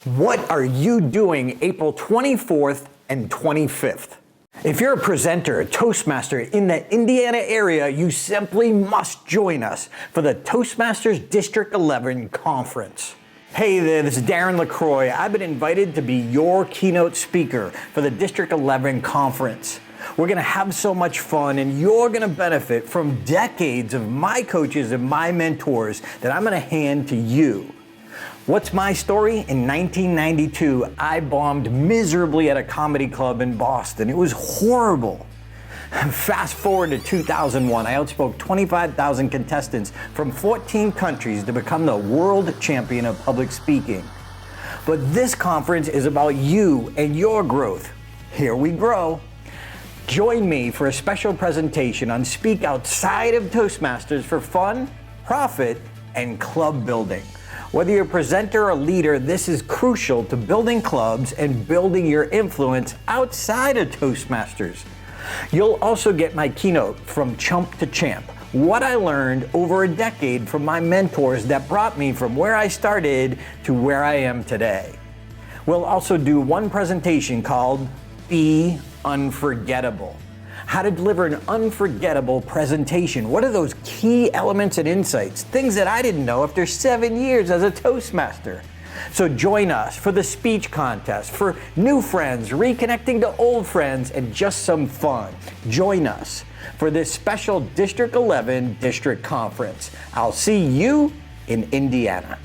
What are you doing April 24th and 25th? If you're a presenter, a Toastmaster in the Indiana area, you simply must join us for the Toastmasters D11 Conference. Hey there, this is Darren LaCroix. I've been invited to be your keynote speaker for the D11 Conference. We're gonna have so much fun and you're gonna benefit from decades of my coaches and my mentors that I'm gonna hand to you. What's my story? In 1992, I bombed miserably at a comedy club in Boston. It was horrible. Fast forward to 2001, I outspoke 25,000 contestants from 14 countries to become the world champion of public speaking. But this conference is about you and your growth. Here we grow. Join me for a special presentation on Speak Outside of Toastmasters for fun, profit, and club building. Whether you're a presenter or leader, this is crucial to building clubs and building your influence outside of Toastmasters. You'll also get my keynote, From Chump to Champ, what I learned over a decade from my mentors that brought me from where I started to where I am today. We'll also do one presentation called Be Unforgettable. How to deliver an unforgettable presentation. What are those key elements and insights? Things that I didn't know after 7 years as a Toastmaster. So join us for the speech contest, for new friends, reconnecting to old friends, and just some fun. Join us for this special District 11 District Conference. I'll see you in Indiana.